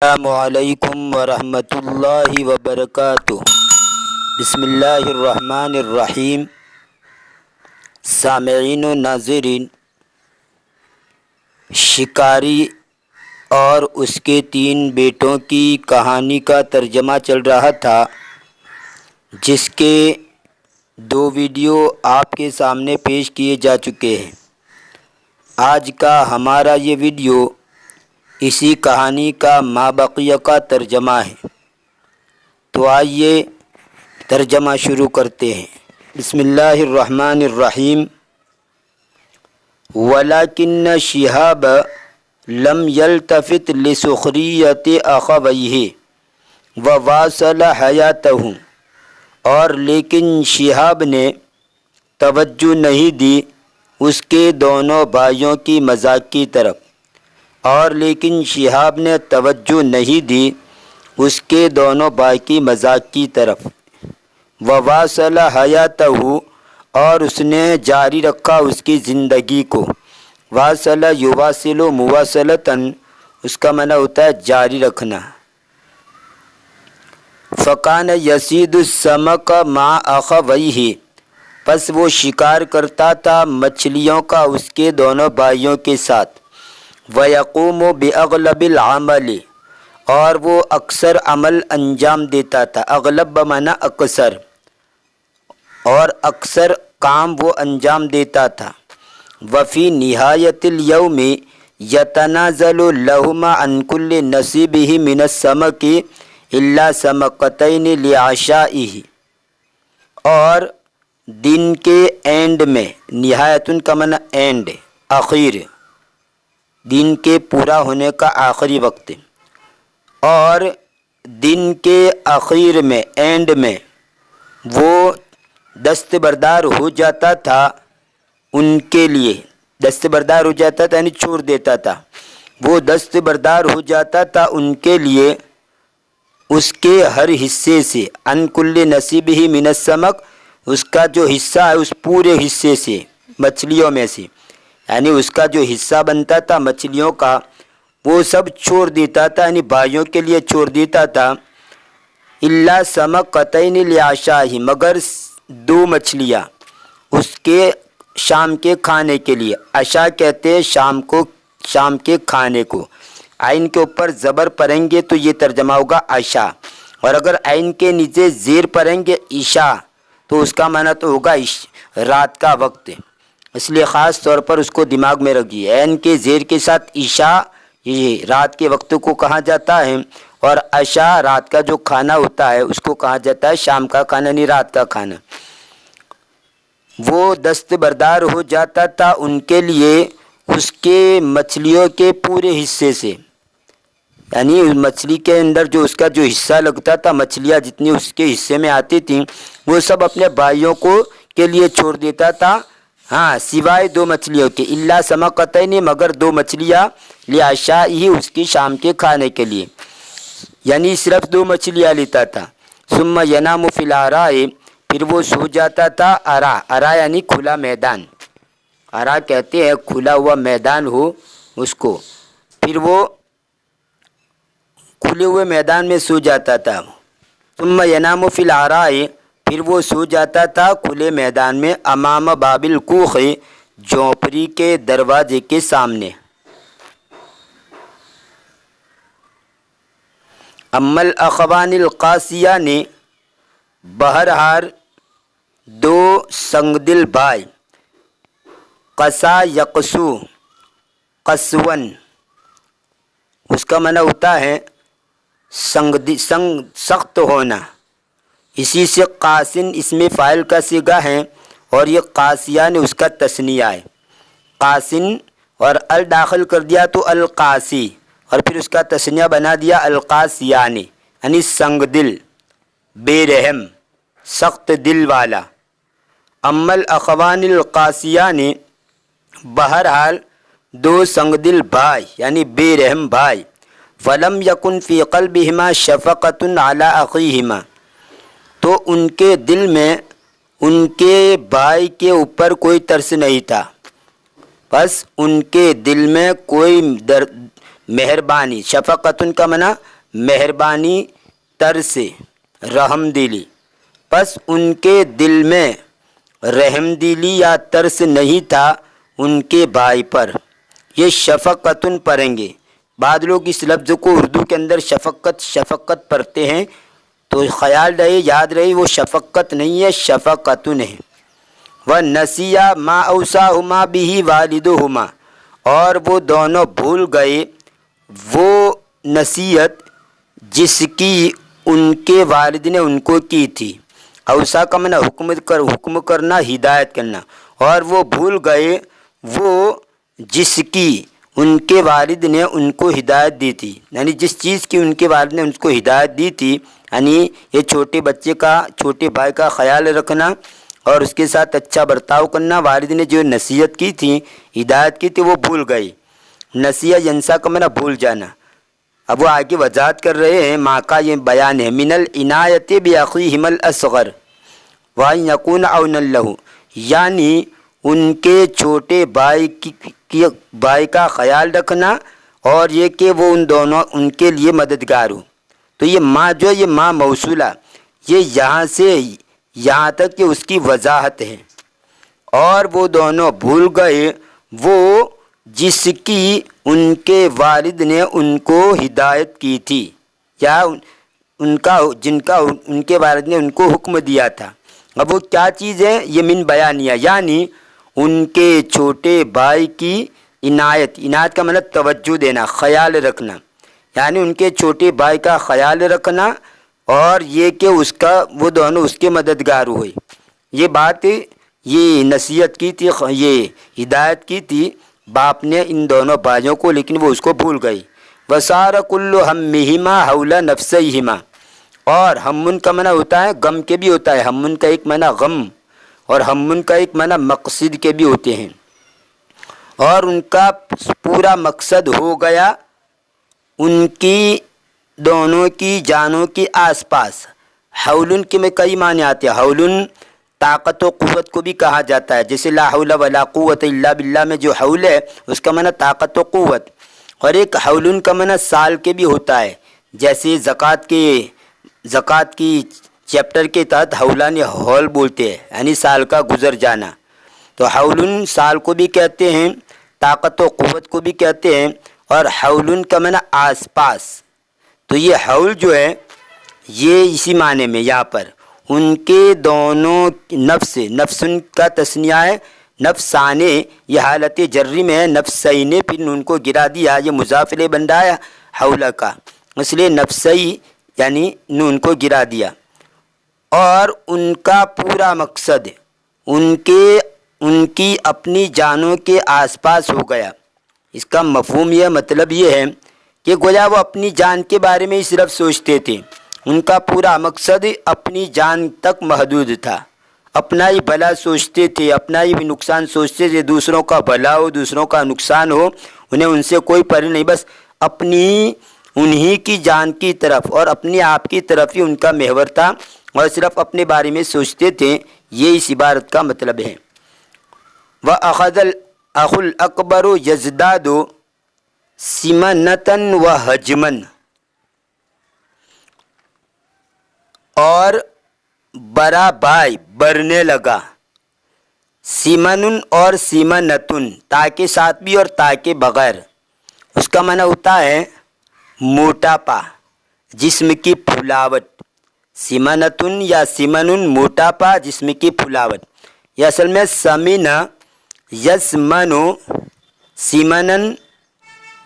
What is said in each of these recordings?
السلام علیکم ورحمۃ اللہ وبرکاتہ۔ بسم اللہ الرحمن الرحیم۔ سامعین و ناظرین، شکاری اور اس کے 3 بیٹوں کی کہانی کا ترجمہ چل رہا تھا، جس کے 2 ویڈیو آپ کے سامنے پیش کیے جا چکے ہیں۔ آج کا ہمارا یہ ویڈیو اسی کہانی کا مابقیہ کا ترجمہ ہے، تو آئیے ترجمہ شروع کرتے ہیں۔ بسم اللہ الرحمن الرحیم۔ وَلَكِنَّ شِهَابَ لَمْ يَلْتَفِتْ لِسُخْرِيَّةِ أَخَوَيْهِ وَوَاصَلَ حَيَاتَهُ، اور لیکن شہاب نے توجہ نہیں دی اس کے دونوں بھائیوں کی مذاق کی طرف، اور لیکن شہاب نے توجہ نہیں دی اس کے دونوں بھائی کی مذاق کی طرف۔ وواصل حیاتہ، اور اس نے جاری رکھا اس کی زندگی کو۔ واصل یواصل مواصلتاً، اس کا معنی ہوتا ہے جاری رکھنا۔ فکان یصید السمک مع اخویہ، پس وہ شکار کرتا تھا مچھلیوں کا اس کے دونوں بھائیوں کے ساتھ۔ وَيَقُومُ بِأَغْلَبِ الْعَمَلِ، اور وہ اکثر عمل انجام دیتا تھا۔ اغلب بمعنی اکثر، اور اکثر کام وہ انجام دیتا تھا۔ وَفِي نِهَایَةِ الْيَوْمِ يَتَنَازَلُ لَهُمَا عَنْ كُلِّ نَصِيبِهِ مِنَ السَّمَكِ إِلَّا سَمَكَتَيْنِ لِعَشَائِهِ، اور دن کے اینڈ میں، نہایتن کا معنی اینڈ، آخر، دن کے پورا ہونے کا آخری وقت، اور دن کے آخر میں، اینڈ میں، وہ دستبردار ہو جاتا تھا ان کے لیے۔ دستبردار ہو جاتا تھا یعنی چھوڑ دیتا تھا، وہ دستبردار ہو جاتا تھا ان کے لیے اس کے ہر حصے سے۔ عن کل نصیبہ من السمک، اس کا جو حصہ ہے اس پورے حصے سے، مچھلیوں میں سے، یعنی اس کا جو حصہ بنتا تھا مچھلیوں کا، وہ سب چھوڑ دیتا تھا، یعنی بھائیوں کے لیے چھوڑ دیتا تھا۔ الا سمکتین لعشائہ، مگر 2 مچھلیاں اس کے شام کے کھانے کے لیے۔ عشاء کہتے ہیں شام کے کھانے کو۔ عین کے اوپر زبر پڑھیں گے تو یہ ترجمہ ہوگا عشاء، اور اگر عین کے نیچے زیر پڑھیں گے عشاء تو اس کا معنی تو ہوگا رات کا وقت، اس لیے خاص طور پر اس کو دماغ میں رکھیے۔ عین کے زیر کے ساتھ عشاء، یہ رات کے وقت کو کہا جاتا ہے، اور عشاء رات کا جو کھانا ہوتا ہے اس کو کہا جاتا ہے شام کا کھانا، نہیں رات کا کھانا۔ وہ دستبردار ہو جاتا تھا ان کے لیے اس کے مچھلیوں کے پورے حصے سے، یعنی مچھلی کے اندر جو اس کا جو حصہ لگتا تھا، مچھلیاں جتنی اس کے حصے میں آتی تھیں وہ سب اپنے بھائیوں کے لیے چھوڑ دیتا تھا، ہاں سوائے 2 مچھلیوں کے۔ الا سمکتین، مگر 2 مچھلیاں، لعشائہ، اس کی شام کے کھانے کے لیے، یعنی صرف 2 مچھلیاں لیتا تھا۔ ثم ینام فی العراء، پھر وہ سو جاتا تھا ارا یعنی کھلا میدان، ارا کہتے ہیں کھلا ہوا میدان ہو اس کو، پھر وہ کھلے ہوئے میدان میں سو جاتا تھا۔ ثم ینام فی العراء، پھر وہ سو جاتا تھا کھلے میدان میں، امام باب الکوخ، جھونپڑی کے دروازے کے سامنے۔ اما الاخوان القاسیان، بہرحال 2 سنگدل بھائی، قسا یقسو، قسون، اس کا معنی ہوتا ہے سخت ہونا، اسی سے قاسن اسم فاعل کا صیغہ ہے، اور یہ قاسیان اس کا تثنیہ ہے۔ قاسن اور ال داخل کر دیا تو القاسی، اور پھر اس کا تثنیہ بنا دیا القاسیان، یعنی سنگ دل، بے رحم، سخت دل والا۔ اما الاخوان القاسیان، بہرحال 2 سنگ دل بھائی یعنی بے رحم بھائی، فلم یکن فی قلبہما شفقۃ علی اخیہما، تو ان کے دل میں ان کے بھائی کے اوپر کوئی ترس نہیں تھا، بس ان کے دل میں کوئی مہربانی، شفقتن کا معنی مہربانی، ترس، رحم دلی، پس ان کے دل میں رحم دلی یا ترس نہیں تھا ان کے بھائی پر، یہ شفقتن پڑھیں گے۔ بعض لوگ اس لفظ کو اردو کے اندر شفقت پڑھتے ہیں، تو خیال رہے، یاد رہے، وہ شفقت نہیں ہے، شفقتن ہے۔ وَنَسِيَا مَا أَوْصَاهُمَا بِهِ وَالِدُهُمَا، اور وہ دونوں بھول گئے وہ نصیحت جس کی ان کے والد نے ان کو کی تھی۔ اوصا کا معنی حکم کرنا، ہدایت کرنا، اور وہ بھول گئے وہ جس کی ان کے والد نے ان کو ہدایت دی تھی، یعنی جس چیز کی ان کے والد نے ان کو ہدایت دی تھی، یعنی یہ چھوٹے بچے کا، چھوٹے بھائی کا خیال رکھنا اور اس کے ساتھ اچھا برتاؤ کرنا۔ والد نے جو نصیحت کی تھی، ہدایت کی تھی، وہ بھول گئے۔ نسیہ ینسا کا معنی بھول جانا۔ اب وہ آگے وضاحت کر رہے ہیں، ماں کا یہ بیان ہے، من العنایت باخیہم الاصغر وان یکون عونا لہ، یعنی ان کے چھوٹے بھائی کا خیال رکھنا اور یہ کہ وہ ان دونوں ان کے لیے مددگار ہو۔ تو یہ ماں جو ہے، یہ ماں موصولہ، یہ یہاں سے یہاں تک کہ اس کی وضاحت ہے۔ اور وہ دونوں بھول گئے وہ جس کی ان کے والد نے ان کو ہدایت کی تھی، یا جن کا ان کے والد نے ان کو حکم دیا تھا۔ اب وہ کیا چیز ہے؟ یہ من بیانیہ، یعنی ان کے چھوٹے بھائی کی عنایت کا مطلب توجہ دینا، خیال رکھنا، یعنی ان کے چھوٹے بھائی کا خیال رکھنا اور یہ کہ وہ دونوں اس کے مددگار ہوئے۔ یہ بات، یہ نصیحت کی تھی، یہ ہدایت کی تھی باپ نے ان دونوں بھائیوں کو، لیکن وہ اس کو بھول گئی۔ وَصَارَ كُلُّ هَمِّهِمَا حَوْلَ نَفْسَيْهِمَا، اور ہمن کا معنی ہوتا ہے غم کے بھی ہوتا ہے، ہمن کا ایک معنی غم اور ہمن کا ایک معنی مقصد کے بھی ہوتے ہیں، اور ان کا پورا مقصد ہو گیا ان کی دونوں کی جانوں کے آس پاس۔ حولن کے میں کئی معنی آتے ہیں، حولن طاقت و قوت کو بھی کہا جاتا ہے، جیسے لا حول ولا قوت الا باللہ میں جو حول ہے اس کا معنی طاقت و قوت، اور ایک حولن کا معنی سال کے بھی ہوتا ہے، جیسے زکوٰۃ کی چیپٹر کے تحت حولان ہول بولتے ہیں، یعنی سال کا گزر جانا۔ تو حولن سال کو بھی کہتے ہیں، طاقت و قوت کو بھی کہتے ہیں، اور حولن کا معنی آس پاس۔ تو یہ حول جو ہے یہ اسی معنی میں یہاں پر ان کے دونوں نفسن کا تثنیہ ہے، نفسانے، یہ حالت جری میں ہے، نفسینے پھر ان کو گرا دیا، یہ مضاف الیہ بن رہا ہے حول کا، اس لیے نفسی یعنی ان کو گرا دیا۔ اور ان کا پورا مقصد ان کی اپنی جانوں کے آس پاس ہو گیا۔ اس کا مفہوم یہ مطلب یہ ہے کہ گویا وہ اپنی جان کے بارے میں ہی صرف سوچتے تھے، ان کا پورا مقصد اپنی جان تک محدود تھا، اپنا ہی بھلا سوچتے تھے، اپنا ہی بھی نقصان سوچتے تھے، دوسروں کا بھلا ہو دوسروں کا نقصان ہو انہیں ان سے کوئی پرواہ نہیں، بس اپنی انہی کی جان کی طرف اور اپنے آپ کی طرف ہی ان کا محور تھا، اور صرف اپنے بارے میں سوچتے تھے۔ یہ اس عبارت کا مطلب ہے۔ وَأَخَذَ الْأَخُ الْأَكْبَرُ يَزْدَادُ سِمَنَةً وَحَجْمًا، اور بڑا بھائی بڑھنے لگا، سیمن اور سیمنتن، تا کے ساتھ بھی اور تا کے بغیر، اس کا معنی ہوتا ہے موٹاپا، جسم کی پھلاوٹ۔ سیمنتن یا سیمنن موٹاپا، جسم کی پھلاوٹ۔ یہ اصل میں سمین یسمنو سیمنن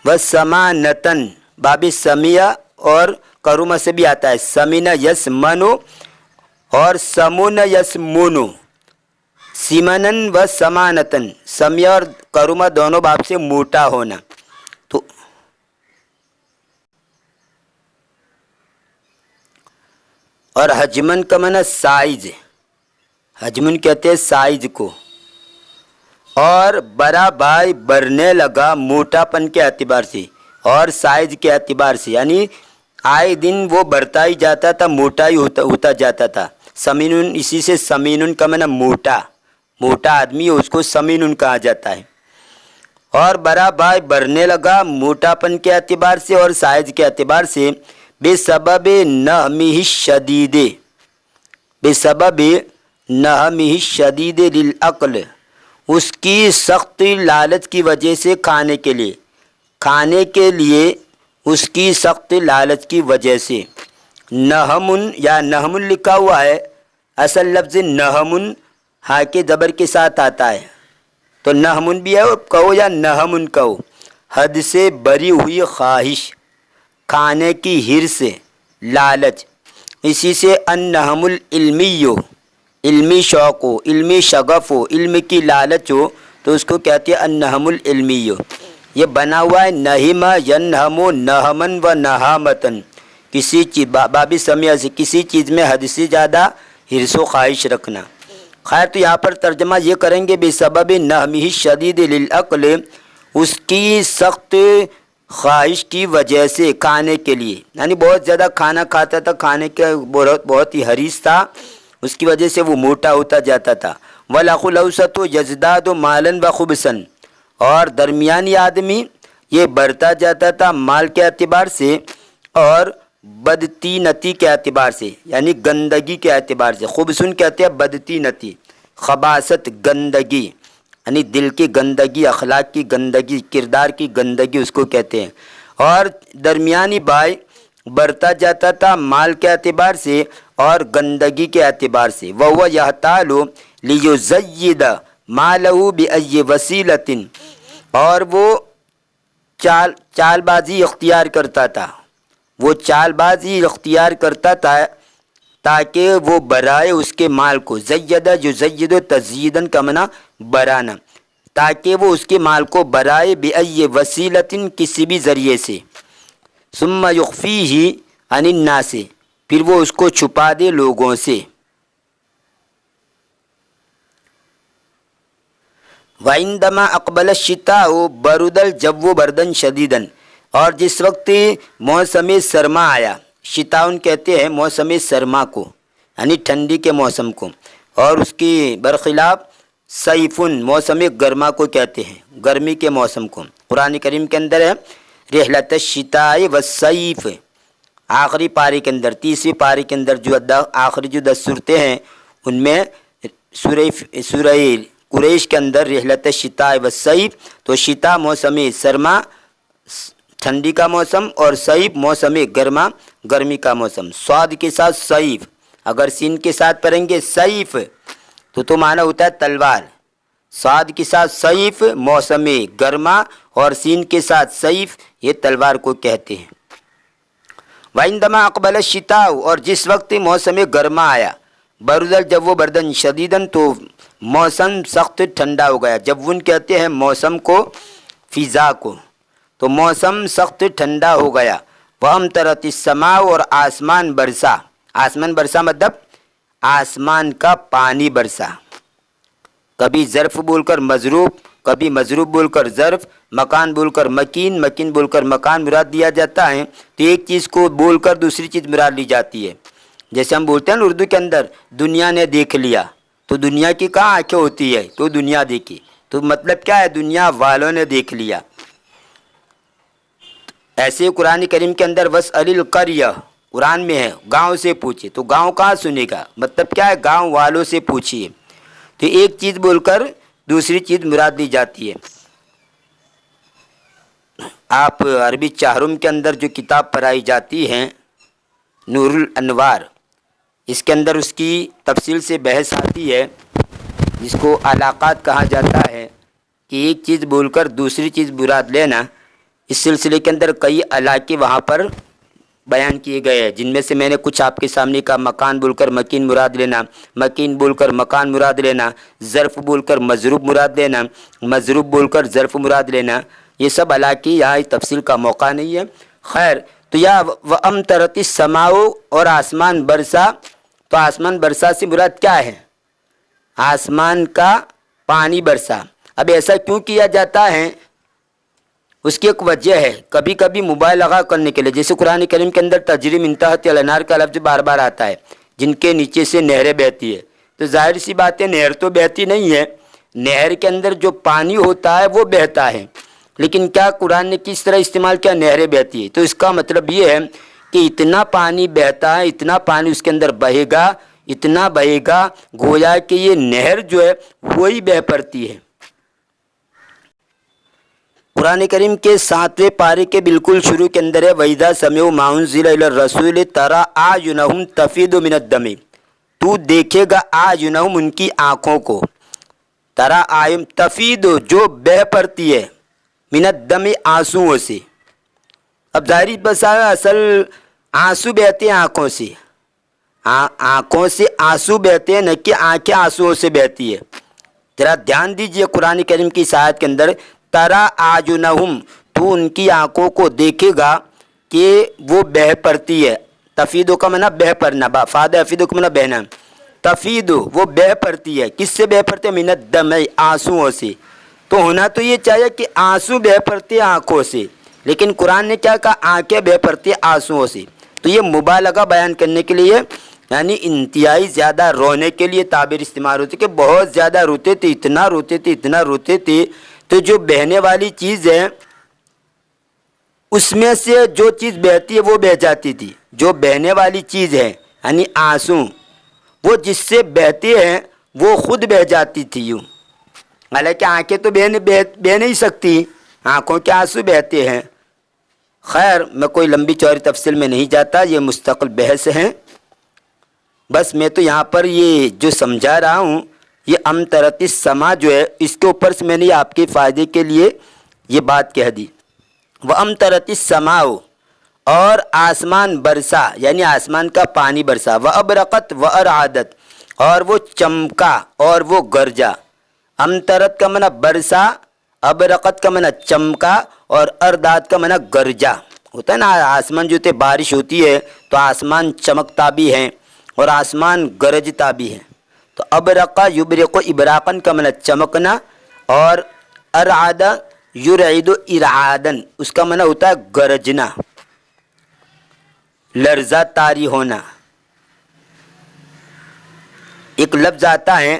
و سمانتن، باب سمیہ اور کرومہ سے بھی آتا ہے، سمین یسمنو اور سمون یسمونو، سیمنن و سمانتن، سمیہ اور کرومہ دونوں باب سے موٹا ہونا۔ تو اور حجمن کا معنی سائز، حجمن کہتے ہیں سائز کو۔ اور بڑا بھائی بڑھنے لگا موٹا پن کے اعتبار سے اور سائز کے اعتبار سے، یعنی آئے دن وہ بڑھتا ہی جاتا تھا، موٹا ہی ہوتا جاتا تھا۔ سمینن، اسی سے سمینن کا معنی موٹا آدمی ہے، اس کو سمینن کہا جاتا ہے۔ اور بڑا بھائی بڑھنے لگا موٹاپن کے اعتبار سے اور سائز کے اعتبار سے، بے سبب نہمہ شدید، بے سبب نہمہ شدید للعقل، اس کی سخت لالچ کی وجہ سے، کھانے کے لیے اس کی سخت لالچ کی وجہ سے۔ نہمن یا نہمن لکھا ہوا ہے، اصل لفظ نہمن ہا کے زبر کے ساتھ آتا ہے، تو نہمن بھی ہے اور کہو یا نہمن کہو، حد سے بری ہوئی خواہش، کھانے کی حرص، لالچ، اسی سے النہم العلمی ہو، علمی شوق ہو، علمی شغف ہو، علم کی لالچ ہو تو اس کو کہتے ہیں النہم العلمی ہو۔ یہ بنا ہوا ہے نہم ینہم نہمن و نہامتن، کسی چیز باب سمیع سے کسی چیز میں حد سے زیادہ حرص و خواہش رکھنا۔ خیر تو یہاں پر ترجمہ یہ کریں گے بے سبب نہمہ شدید للعقل، اس کی سخت خواہش کی وجہ سے، کھانے کے لیے، یعنی بہت زیادہ کھانا کھاتا تھا، کھانے کا بہت ہی حریص تھا، اس کی وجہ سے وہ موٹا ہوتا جاتا تھا۔ وَالْأَخُ الْأَوْسَطُ يَزْدَادُ مَالًا وَخُبْثًا، اور درمیانی آدمی یہ بڑھتا جاتا تھا مال کے اعتبار سے اور بدطینتی کے اعتبار سے، یعنی گندگی کے اعتبار سے۔ خبثن کہتے ہیں بدطینتی، خباثت، گندگی، یعنی دل کی گندگی، اخلاق کی گندگی، کردار کی گندگی اس کو کہتے ہیں۔ اور درمیانی بھائی بڑھتا جاتا تھا مال کے اعتبار سے اور گندگی کے اعتبار سے۔ وَهُوَ يَحْتَالُ لِيُزَيِّدَ مَالَهُ بِأَيِّ وَسِيلَةٍ، اور وہ چال بازی اختیار کرتا تھا، وہ چال بازی اختیار کرتا تھا تاکہ وہ برائے اس کے مال کو، زیدہ یزید تزیدن کا معنی برانا، تاکہ وہ اس کے مال کو برائے بأی وسیلۃ، کسی بھی ذریعے سے، ثم یخفیہ عن الناس، پھر وہ اس کو چھپا دے لوگوں سے۔ وَعِندَمَا أَقْبَلَ الشِّتَاءُ بَرُدَ الْجَوُّ بَرْدًا شَدِيدًا، اور جس وقت موسم سرما آیا، شتاؤن کہتے ہیں موسم سرما کو، یعنی ٹھنڈی کے موسم کو، اور اس کی برخلاف صیفن موسم گرما کو کہتے ہیں، گرمی کے موسم کو۔ قرآن کریم کے اندر ہے رحلت الشتاء والصیف، آخری پاری کے اندر، تیسری پاری کے اندر جو آخری جو 10 صورتیں ہیں ان میں سورہ قریش کے اندر رحلت الشتاء والصیف، تو شتا موسم سرما ٹھنڈی کا موسم اور صیف موسم گرما گرمی کا موسم۔ صاد کے ساتھ صیف، اگر سین کے ساتھ پڑھیں گے صیف تو معنی ہوتا ہے تلوار، صاد کے ساتھ صیف موسم گرما اور سین کے ساتھ صیف یہ تلوار کو کہتے ہیں۔ وَعِندَمَا أَقْبَلَ الشِّتَاءُ، اور جس وقت موسم گرما آیا، بَرُدَ الْجَوُّ بَرْدًا شَدِيدًا، تو موسم سخت ٹھنڈا ہو گیا۔ جوّن کہتے ہیں موسم کو، فضا کو، تو موسم سخت ٹھنڈا ہو گیا۔ وَأَمْطَرَتِ السَّمَاءُ، اور آسمان برسا، آسمان برسا مطلب آسمان کا پانی برسا، کبھی ظرف بول کر مظروف، کبھی مظروف بول کر ظرف، مکان بول کر مکین، مکین بول کر مکان مراد دیا جاتا ہے۔ تو ایک چیز کو بول کر دوسری چیز مراد لی جاتی ہے، جیسے ہم بولتے ہیں نا اردو کے اندر دنیا نے دیکھ لیا، تو دنیا کی کہاں آنکھیں ہوتی ہے، تو دنیا دیکھی، تو مطلب کیا ہے، دنیا والوں نے دیکھ لیا۔ ایسے قرآن کریم کے اندر وَاسْأَلِ الْقَرْيَةَ، قرآن میں ہے گاؤں سے پوچھے، تو گاؤں کہاں سنے گا، مطلب کیا ہے، گاؤں والوں سے پوچھیے۔ تو ایک چیز بول کر دوسری چیز مراد لی جاتی ہے۔ آپ عربی چہارم کے اندر جو کتاب پڑھائی جاتی ہے نور الانوار، اس کے اندر اس کی تفصیل سے بحث آتی ہے، جس کو علاقات کہا جاتا ہے، کہ ایک چیز بول کر دوسری چیز مراد لینا۔ اس سلسلے کے اندر کئی علاقے وہاں پر بیان کیے گئے ہیں، جن میں سے میں نے کچھ آپ کے سامنے کا مکان بول کر مکین مراد لینا، مکین بول کر مکان مراد لینا، ظرف بول کر مظروف مراد لینا، مظروف بول کر ظرف مراد لینا، یہ سب علاقے یہاں تفصیل کا موقع نہیں ہے۔ خیر تو یا وَأَمْطَرَتِ السَّمَاءُ، اور آسمان برسا، تو آسمان برسا سے مراد کیا ہے، آسمان کا پانی برسا۔ اب ایسا کیوں کیا جاتا ہے، اس کی ایک وجہ ہے، کبھی کبھی مبالغہ کرنے کے لیے، جیسے قرآن کریم کے اندر تجری من تحت الانہار کا لفظ بار بار آتا ہے، جن کے نیچے سے نہریں بہتی ہے، تو ظاہر سی بات ہے نہر تو بہتی نہیں ہے، نہر کے اندر جو پانی ہوتا ہے وہ بہتا ہے، لیکن کیا قرآن نے کس طرح استعمال کیا؟ نہریں بہتی ہے۔ تو اس کا مطلب یہ ہے کہ اتنا پانی بہتا ہے، اتنا پانی اس کے اندر بہے گا، اتنا بہے گا گویا کہ یہ نہر جو ہے وہی بہہ پڑتی ہے۔ قرآن کریم کے 7ویں پارے کے بالکل شروع کے اندر ہے وَإِذَا سَمِعُوا مَا أُنزِلَ إِلَى الرَّسُولِ تَرَىٰ أَعْيُنَهُمْ تَفِيضُ مِنَ الدَّمِ، تو دیکھے گا أَعْيُنَهُمْ ان کی آنکھوں کو، تَرَىٰ أَعْيُن تَفِيضُ جو بہہ پڑتی ہے، مِنَ الدَّمِ آنسوؤں سے۔ اب ظاہری بس اصل آنسو بہتے ہیں آنکھوں سے، آنکھوں سے آنسو بہتے ہیں، نہ کہ آنکھیں آنسوؤں سے بہتی ہے۔ ذرا دھیان دیجئے قرآن کریم کی اس آیت کے اندر تَرَىٰ أَعْيُنَهُمْ، تو ان کی آنکھوں کو دیکھے گا کہ وہ بہہ پڑتی ہے۔ تفیدو کا معنی بہہ پڑنا، فاد افیدو کا معنی بہنا، تفیدو وہ بہہ پڑتی ہے، کس سے بہہ پڑتے ہیں؟ من الدمع آنسوؤں سے۔ تو ہونا تو یہ چاہیے کہ آنسو بہہ پڑتے ہیں آنکھوں سے، لیکن قرآن نے کیا کہا؟ آنکھیں بہہ پڑتی ہیں آنسوؤں سے۔ تو یہ مبالغہ بیان کرنے کے لیے، یعنی انتہائی زیادہ رونے کے لیے تعبیر استعمال ہوتی کہ بہت زیادہ روتے تھے، اتنا روتے تھے، اتنا روتے تھے۔ تو جو بہنے والی چیز ہے اس میں سے جو چیز بہتی ہے وہ بہہ جاتی تھی، جو بہنے والی چیز ہے یعنی آنسو، وہ جس سے بہتے ہیں وہ خود بہہ جاتی تھی یوں۔ حالانکہ آنکھیں تو بہہ نہیں سکتی، آنکھوں کے آنسو بہتے ہیں۔ خیر میں کوئی لمبی چوڑی تفصیل میں نہیں جاتا، یہ مستقل بحث ہیں۔ بس میں تو یہاں پر یہ جو سمجھا رہا ہوں، یہ امطرت السما جو ہے اس کے اوپر سے میں نے آپ کے فائدے کے لیے یہ بات کہہ دی۔ وَأَمْطَرَتِ السَّمَاءُ اور آسمان برسا، یعنی آسمان کا پانی برسا۔ وَأَبْرَقَتْ وَأَرْعَدَتْ اور وہ چمکا اور وہ گرجا۔ امطرت کا معنی برسا، ابرقت کا معنی چمکا، اور ارداد کا معنی گرجا ہوتا ہے نا۔ آسمان جو تے بارش ہوتی ہے تو آسمان چمکتا بھی ہے اور آسمان گرجتا بھی ہے۔ تو ابرقا یبرق ابراقن کا معنی چمکنا، اور ارعد یرعد ارعادن اس کا معنی ہوتا ہے گرجنا، لرزہ طاری ہونا۔ ایک لفظ آتا ہے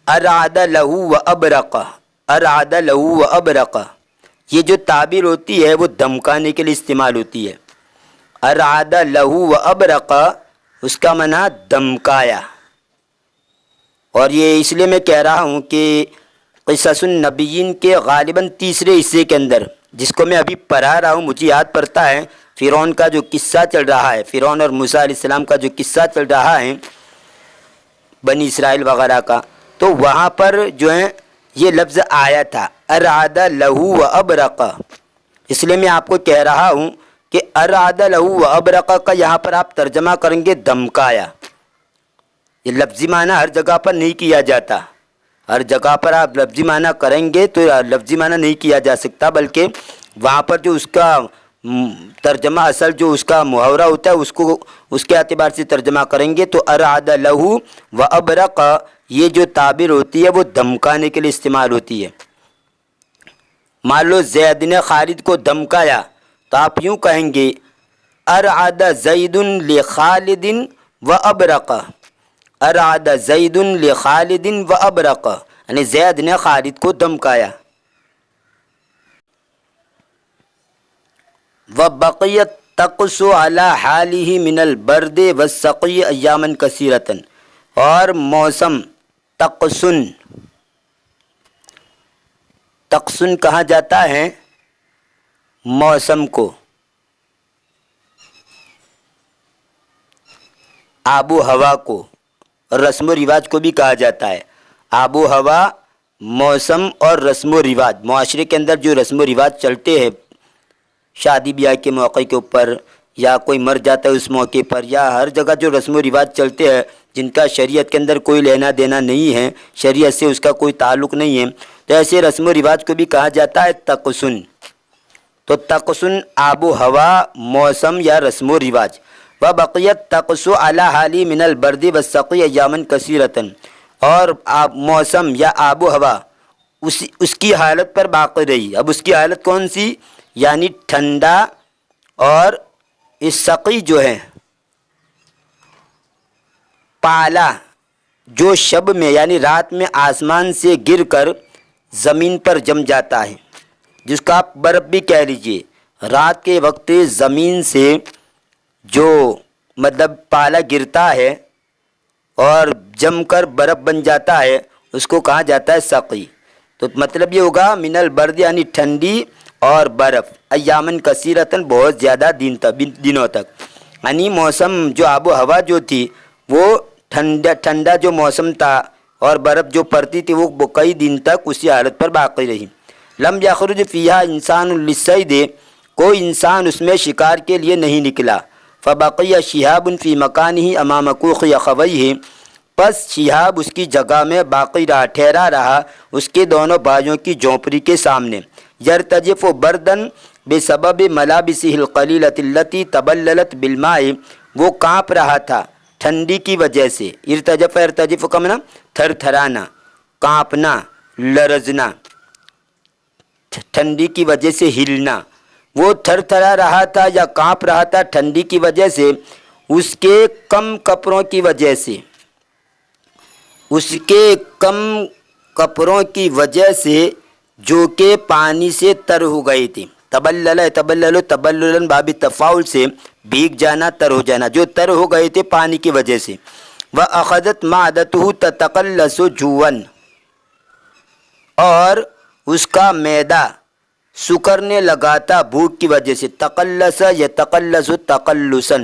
ارعد لہو و ابرق، ارعد لہو و ابرق، یہ جو تعبیر ہوتی ہے وہ دھمکانے کے لیے استعمال ہوتی ہے۔ ارعد لہو و ابرق اس کا معنی دھمکایا۔ اور یہ اس لیے میں کہہ رہا ہوں کہ قصص النبیین کے غالباً تیسرے حصے کے اندر، جس کو میں ابھی پڑھا رہا ہوں، مجھے یاد پڑتا ہے فرعون کا جو قصہ چل رہا ہے، فرعون اور موسیٰ علیہ السلام کا جو قصہ چل رہا ہے بنی اسرائیل وغیرہ کا، تو وہاں پر جو ہے یہ لفظ آیا تھا ارعد لہو و ابرق۔ اس لیے میں آپ کو کہہ رہا ہوں کہ ارعد لہو و ابرق کا یہاں پر آپ ترجمہ کریں گے دھمکایا۔ یہ لفظی معنی ہر جگہ پر نہیں کیا جاتا، ہر جگہ پر آپ لفظی معنی کریں گے تو لفظی معنی نہیں کیا جا سکتا، بلکہ وہاں پر جو اس کا ترجمہ اصل جو اس کا محاورہ ہوتا ہے اس کو اس کے اعتبار سے ترجمہ کریں گے تو ارعد لہو و ابرق یہ جو تعبیر ہوتی ہے وہ دھمکانے کے لیے استعمال ہوتی ہے۔ مان لو زید نے خالد کو دھمکایا تو آپ یوں کہیں گے ارعد زید لخالد و ابرق، ارعد زید لخالد و ابرق، یعنی زید نے خالد کو دھمکایا۔ وبقیت تقسو علی حالہ من البرد والسقی ایاما کثیرۃ، اور موسم تقسن، تقسن کہا جاتا ہے موسم کو، آب و ہوا کو، رسم و رواج کو بھی کہا جاتا ہے۔ آب و ہوا، موسم اور رسم و رواج، معاشرے کے اندر جو رسم و رواج چلتے ہیں شادی بیاہ کے موقع کے اوپر، یا کوئی مر جاتا ہے اس موقع پر، یا ہر جگہ جو رسم و رواج چلتے ہیں جن کا شریعت کے اندر کوئی لینا دینا نہیں ہے، شریعت سے اس کا کوئی تعلق نہیں ہے، تو ایسے رسم و رواج کو بھی کہا جاتا ہے تقسن۔ تو تقسن آب و ہوا، موسم یا رسم و رواج۔ وبقیت تقسو علی حالی من البرد والسقی ایاما کثیرۃ، اور موسم یا آب و ہوا اس کی حالت پر باقی رہی۔ اب اس کی حالت کون سی؟ یعنی ٹھنڈا، اور اس سقی جو ہے پالا، جو شب میں یعنی رات میں آسمان سے گر کر زمین پر جم جاتا ہے، جس کا آپ برف بھی کہہ لیجئے، رات کے وقت زمین سے جو مطلب پالا گرتا ہے اور جم کر برف بن جاتا ہے، اس کو کہا جاتا ہے سقی۔ تو مطلب یہ ہوگا من البرد یعنی ٹھنڈی اور برف، ایامن کثیرتاً بہت زیادہ دنوں تک، یعنی موسم جو آب و ہوا جو تھی وہ ٹھنڈا جو موسم تھا اور برف جو پڑتی تھی وہ کئی دن تک اسی حالت پر باقی رہی۔ لم یخرج فیہا انسان للصید، کوئی انسان اس میں شکار کے لیے نہیں نکلا۔ فبقی شہاب فی مکانہ امام کوخ اخویہ، پس شہاب اس کی جگہ میں باقی رہا، ٹھہرا رہا اس کے دونوں بھائیوں کی جھونپڑی کے سامنے۔ یرتجف بردن بسبب ملابسہ القلیلۃ التی تبللت بالماء، وہ کانپ رہا تھا ٹھنڈی کی وجہ سے۔ ارتجف کا معنی تھر تھرانا، کانپنا، لرزنا، ٹھنڈی کی وجہ سے ہلنا۔ وہ تھر تھرا رہا تھا یا کانپ رہا تھا ٹھنڈی کی وجہ سے، اس کے کم کپڑوں کی وجہ سے، جو کہ پانی سے تر ہو گئی تھی۔ تبلل باب تفاعل سے بھیگ جانا، تر ہو جانا، جو تر ہو گئے تھے پانی کی وجہ سے۔ وَأَخَذَتْ مَعْدَتُهُ تَتَقَلَّصُ جُوًّا، اور اس کا معدہ سکرنے لگا تھا بھوک کی وجہ سے۔ تقلص یتقلص تقلصا،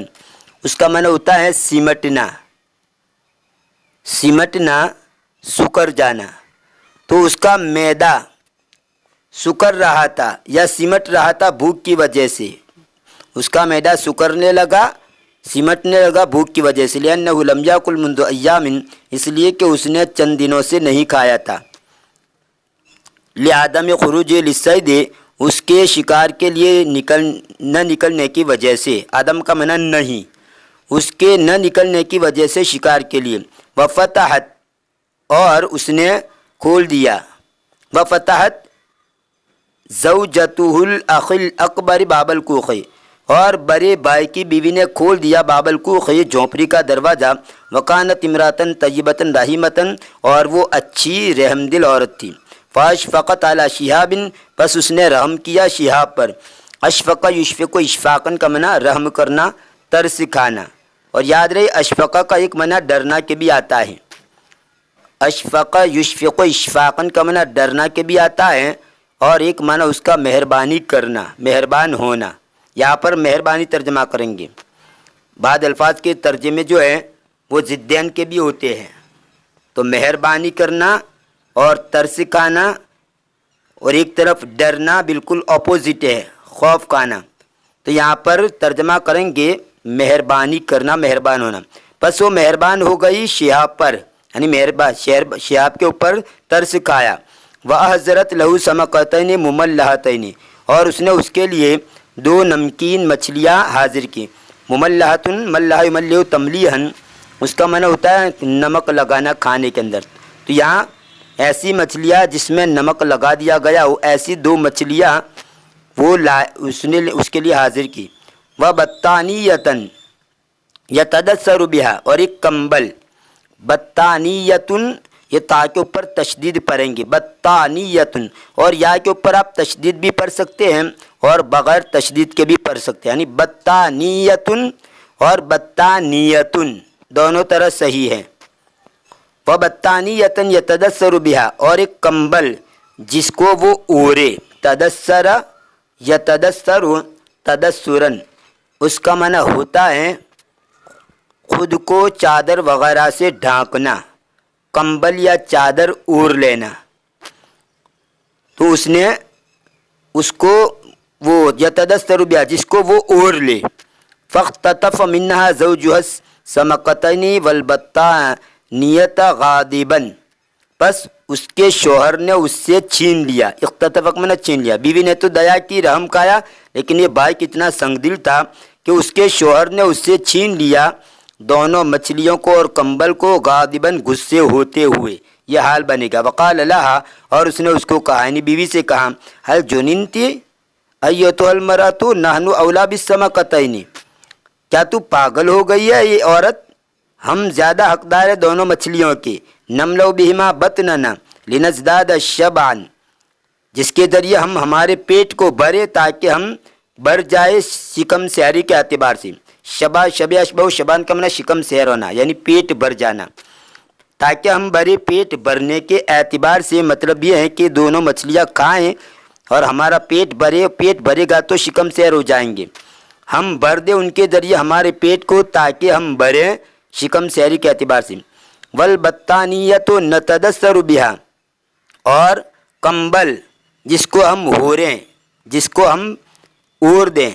اس کا معنی ہوتا ہے سمٹنا، سکر جانا۔ تو اس کا معدہ سکر رہا تھا یا سمٹ رہا تھا بھوک کی وجہ سے، اس کا معدہ سکرنے لگا، سمٹنے لگا بھوک کی وجہ سے۔ لِأَنَّهُ لَمْ يَأْكُلْ مُنْذُ أَيَّامٍ، اس لیے کہ اس نے چند دنوں سے نہیں کھایا تھا۔ لِعَدَمِ خُرُوجِ لِلصَّيْدِ، اس کے شکار کے لیے نہ نکلنے کی وجہ سے، عدم کا معنی نہیں، اس کے نہ نکلنے کی وجہ سے شکار کے لیے۔ وَفَتَحَتْ، اور اس نے کھول دیا، وَفَتَحَتْ زَوْجَتُهُ الْأَخِ الْأَكْبَرِ بَابَ الْكُوخِ، اور بڑے بھائی کی بیوی نے کھول دیا باب الکوخ، جھونپڑی کا دروازہ۔ وَكَانَتْ امْرَأَةً طَيِّبَةً رَحِيمَةً، اور وہ اچھی رحم دل عورت تھی۔ فَأَشْفَقَتْ عَلَى شِهَابٍ، پس اس نے رحم کیا شہاب پر۔ اشفق یشفق، اشفاقن کا معنی رحم کرنا، ترس کھانا، اور یاد رہے اشفقہ کا ایک معنی ڈرنا کے بھی آتا ہے۔ اشفق یشفق اشفاقن کا معنی ڈرنا کے بھی آتا ہے، اور ایک معنی اس کا مہربانی کرنا، مہربان ہونا۔ یہاں پر مہربانی ترجمہ کریں گے۔ بعض الفاظ کے ترجمے جو ہیں وہ ضدین کے بھی ہوتے ہیں، تو مہربانی کرنا اور ترس کھانا، اور ایک طرف ڈرنا بالکل اپوزٹ ہے، خوف کھانا۔ تو یہاں پر ترجمہ کریں گے مہربانی کرنا، مہربان ہونا۔ پس وہ مہربان ہو گئی شہاب پر، یعنی شہاب کے اوپر ترس کھایا۔ وَأَحْضَرَتْ لَهُ سَمَكَتَيْنِ مُمَلَّحَتَيْنِ، اور اس نے اس کے لیے دو نمکین مچھلیاں حاضر کی۔ مملحۃ، ملح یملح تملیحاً، اس کا معنی ہوتا ہے نمک لگانا کھانے کے اندر۔ تو یہاں ایسی مچھلیاں جس میں نمک لگا دیا گیا ہو، ایسی دو مچھلیاں وہ اس نے اس کے لیے حاضر کی۔ وَبَطَّانِيَّةً يَتَدَثَّرُ بِهَا، اور ایک کمبل۔ بطانیتن، یہ تا کے اوپر تشدید پڑھیں گے، بطانیتن، اور یا کے اوپر آپ تشدید بھی پڑھ سکتے ہیں اور بغیر تشدید کے بھی پڑھ سکتے ہیں، یعنی بطانیتن اور بطانیتن دونوں طرح صحیح ہے۔ وَبَطَّانِيَّةً يَتَدَثَّرُ بِهَا، اور ایک کمبل جس کو وہ اوڑے۔ تدثر یتدثر تدثراً، اس کا معنی ہوتا ہے خود کو چادر وغیرہ سے ڈھانکنا، کمبل یا چادر اوڑھ لینا۔ تو اس نے اس کو وہ یتدثر بہا، جس کو وہ اوڑھ لے۔ فاختطف منها زوجها السمكتين والبطانية غاضبا، بس اس کے شوہر نے اس سے چھین لیا۔ اختطف میں نے چھین لیا، بیوی نے تو دیا کی رحم کھایا، لیکن یہ بھائی کتنا سنگ دل تھا کہ اس کے شوہر نے اس سے چھین لیا دونوں مچھلیوں کو اور کمبل کو، غاضباً غصے ہوتے ہوئے، یہ حال بنے گا۔ وقال لها، اور اس نے اس کو کہا، یعنی بیوی سے کہا، هل جننتی ایتها المرأة نحن اولی بالسمكتين، کیا تو پاگل ہو گئی ہے یہ عورت، ہم زیادہ حقدار ہیں دونوں مچھلیوں کے. نملؤ بہما بطننا لنزداد شبعا، جس کے ذریعے ہم ہمارے پیٹ کو بھرے تاکہ ہم بھر جائے شکم سیری کے اعتبار سے. شبع شب اشبہ شبان کا معنی شکم سیر ہونا یعنی پیٹ بھر جانا، تاکہ ہم بھرے پیٹ بھرنے کے اعتبار سے مطلب یہ ہے کہ دونوں مچھلیاں کھائیں اور ہمارا پیٹ بھرے گا تو شکم سیر ہو جائیں گے. ہم بھر دیں ان کے ذریعے ہمارے پیٹ کو تاکہ ہم بھریں شکم سیری کے اعتبار سے. والبطانیۃ نتدثر بها، اور کمبل جس کو ہم ہوریں، جس کو ہم اوڑھ دیں.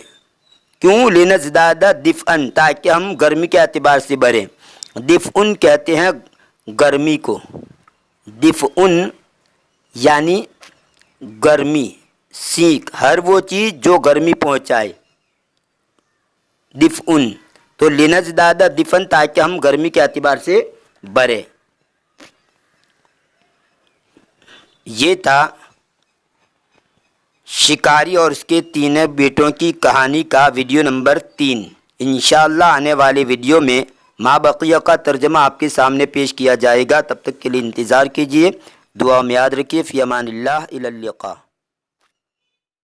کیوں؟ لنزداد دفئن، تاکہ ہم گرمی کے اعتبار سے بھریں. دفئن کہتے ہیں گرمی کو، دفئن یعنی گرمی، سینک، ہر وہ چیز جو گرمی پہنچائے، دفئن. تو لنزداد دفئن تاکہ ہم گرمی کے اعتبار سے بھریں. یہ تھا شکاری اور اس کے تینوں بیٹوں کی کہانی کا ویڈیو نمبر 3. انشاءاللہ آنے والے ویڈیو میں ما بقیہ کا ترجمہ آپ کے سامنے پیش کیا جائے گا. تب تک کے لیے انتظار کیجیے. دعا میں یاد رکھیے. فی امان اللہ، الی اللقاء.